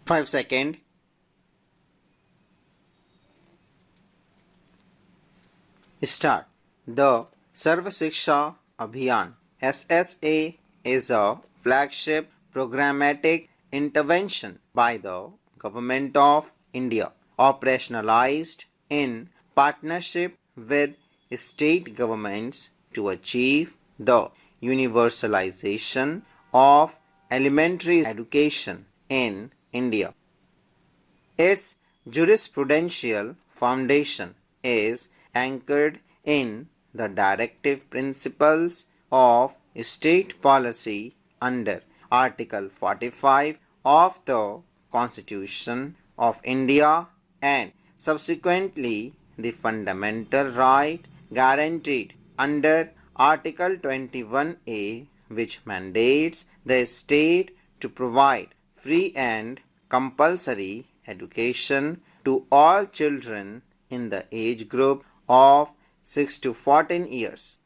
5 seconds. Start. The Sarva Shiksha Abhiyan SSA is a flagship programmatic intervention by the Government of India, operationalized in partnership with state governments to achieve the universalization of elementary education in India. Its jurisprudential foundation is anchored in the directive principles of state policy under Article 45 of the Constitution of India and subsequently the fundamental right guaranteed under Article 21A, which mandates the state to provide free and compulsory education to all children in the age group of 6 to 14 years.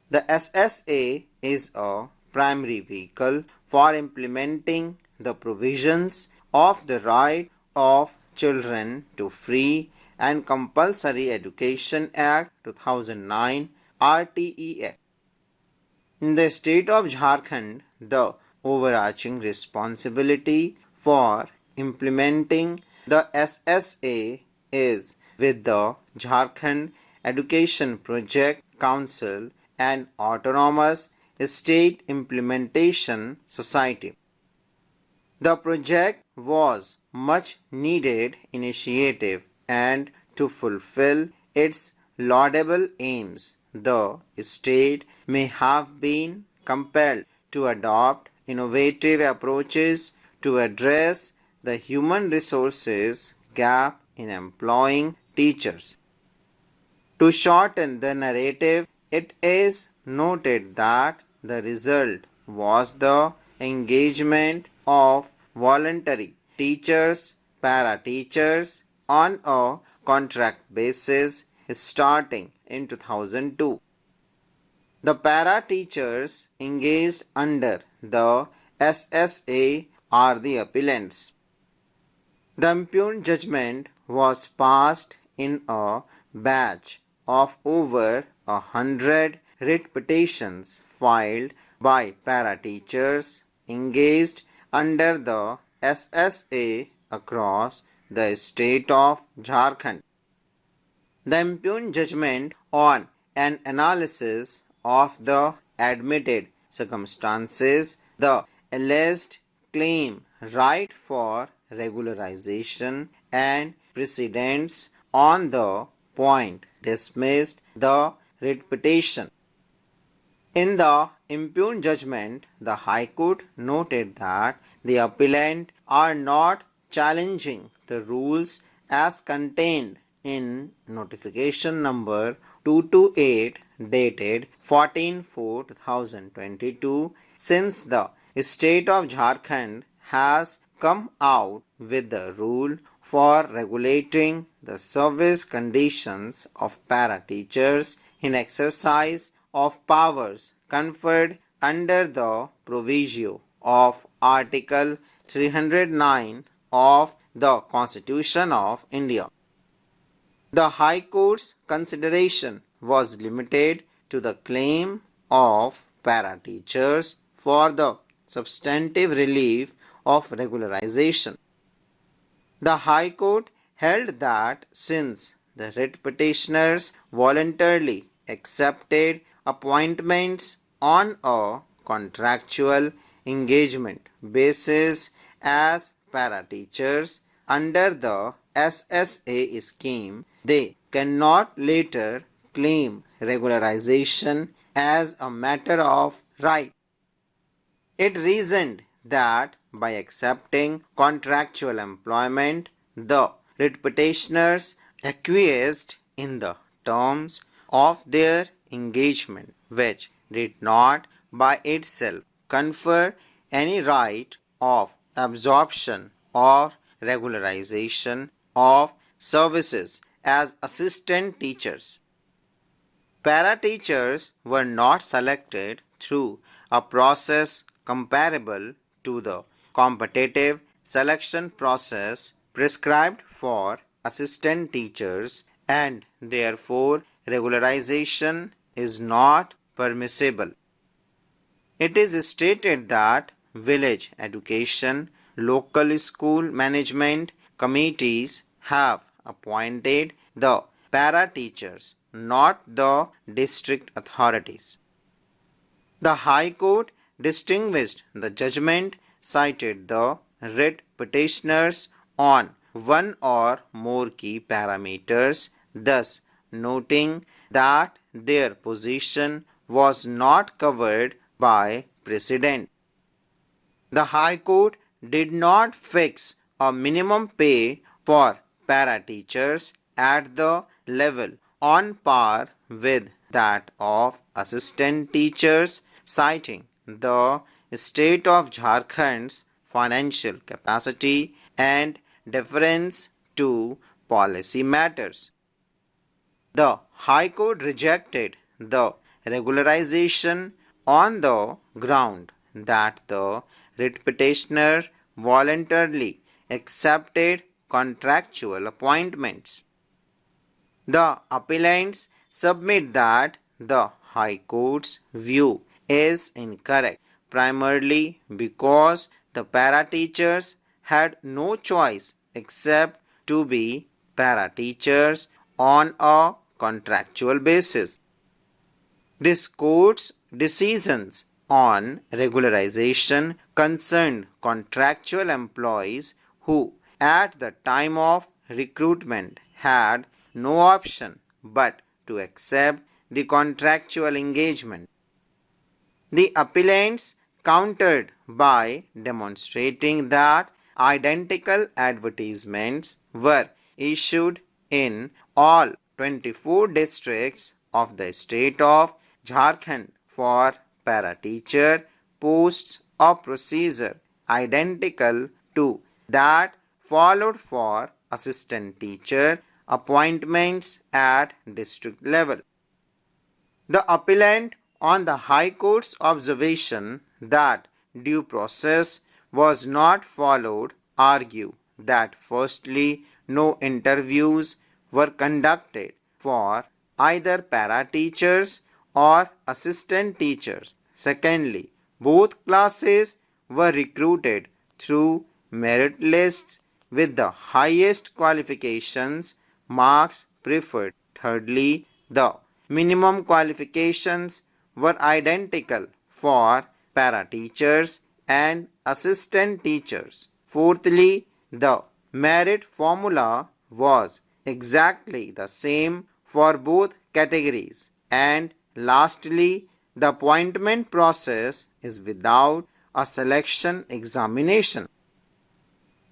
The SSA is a primary vehicle for implementing the provisions of the Right of Children to Free and Compulsory Education Act 2009 RTE. In the state of Jharkhand, the overarching responsibility for implementing the SSA is with the Jharkhand Education Project Council and Autonomous State Implementation Society. The project was much needed initiative and to fulfill its laudable aims, the state may have been compelled to adopt innovative approaches to address the human resources gap in employing teachers. To shorten the narrative, it is noted that the result was the engagement of voluntary teachers, para-teachers on a contract basis starting in 2002. The para-teachers engaged under the SSA are the appellants. The impugned judgment was passed in a batch of over 100 writ petitions filed by para-teachers engaged under the SSA across the state of Jharkhand. The impugned judgment on an analysis of the admitted circumstances, the alleged claim right for regularization and precedents on the point dismissed the writ petition. In the impugned judgment, the High Court noted that the appellant are not challenging the rules as contained in notification number 228 dated 14/4/2022, since the state of Jharkhand has come out with the rule for regulating the service conditions of para-teachers in exercise of powers conferred under the proviso of Article 309 of the Constitution of India. The High Court's consideration was limited to the claim of para-teachers for the substantive relief of regularization. The High Court held that since the writ petitioners voluntarily accepted appointments on a contractual engagement basis as para-teachers under the SSA scheme, they cannot later claim regularization as a matter of right. It reasoned that by accepting contractual employment, the writ petitioners acquiesced in the terms of their engagement, which did not by itself confer any right of absorption or regularization of services as assistant teachers. Para-teachers were not selected through a process comparable to the competitive selection process prescribed for assistant teachers, and therefore regularization is not permissible. It is stated that village education, local school management committees have appointed the para teachers, not the district authorities. The High Court distinguished the judgment, cited the writ petitioners on one or more key parameters, thus noting that their position was not covered by precedent. The High Court did not fix a minimum pay for para-teachers at the level on par with that of assistant teachers, citing the state of Jharkhand's financial capacity and deference to policy matters. The High Court rejected the regularization on the ground that the writ petitioner voluntarily accepted contractual appointments. The appellants submit that the High Court's view is incorrect, primarily because the para-teachers had no choice except to be para-teachers on a contractual basis. This court's decisions on regularization concerned contractual employees who, at the time of recruitment, had no option but to accept the contractual engagement. The appellants countered by demonstrating that identical advertisements were issued in all 24 districts of the state of Jharkhand for para-teacher posts of procedure identical to that followed for assistant teacher appointments at district level. The appellant, on the High Court's observation that due process was not followed, argue that firstly, no interviews were conducted for either para-teachers or assistant teachers. Secondly, both classes were recruited through merit lists with the highest qualifications marks preferred. Thirdly, the minimum qualifications were identical for para-teachers and assistant teachers. Fourthly, the merit formula was exactly the same for both categories. And lastly, the appointment process is without a selection examination.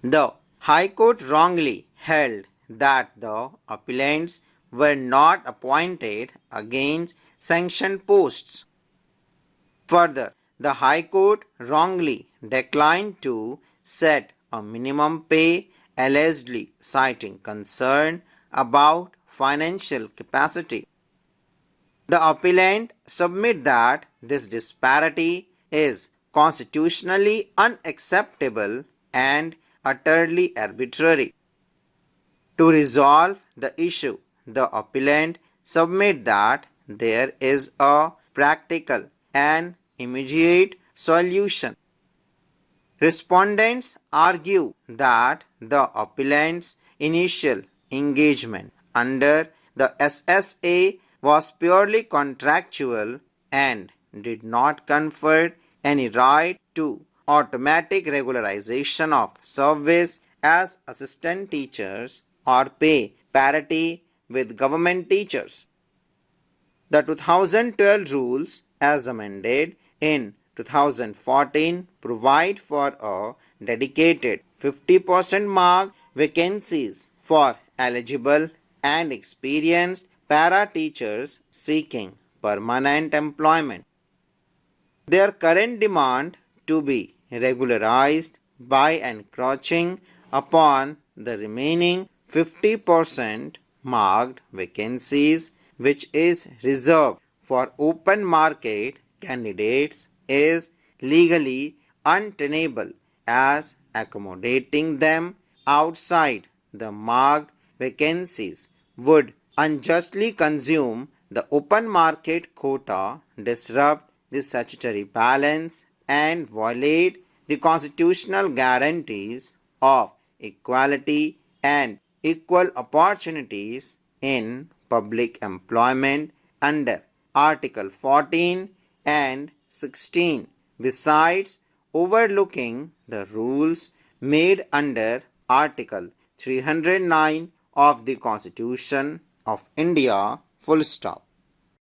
The High Court wrongly held that the appellants were not appointed against sanctioned posts. Further, the High Court wrongly declined to set a minimum pay, allegedly citing concern about financial capacity. The appellant submit that this disparity is constitutionally unacceptable and utterly arbitrary. To resolve the issue, the appellant submit that there is a practical and immediate solution. Respondents argue that the appellant's initial engagement under the SSA was purely contractual and did not confer any right to automatic regularization of service as assistant teachers or pay parity with government teachers. The 2012 rules, as amended in 2014, provide for a dedicated 50% mark vacancies for eligible and experienced para-teachers seeking permanent employment. Their current demand to be regularized by encroaching upon the remaining 50% marked vacancies, which is reserved for open market candidates, is legally untenable as accommodating them outside the marked vacancies would unjustly consume the open market quota, disrupt the statutory balance, and violate the constitutional guarantees of equality and equal opportunities in public employment under Article 14 and 16, besides overlooking the rules made under Article 309 of the Constitution of India. Full stop.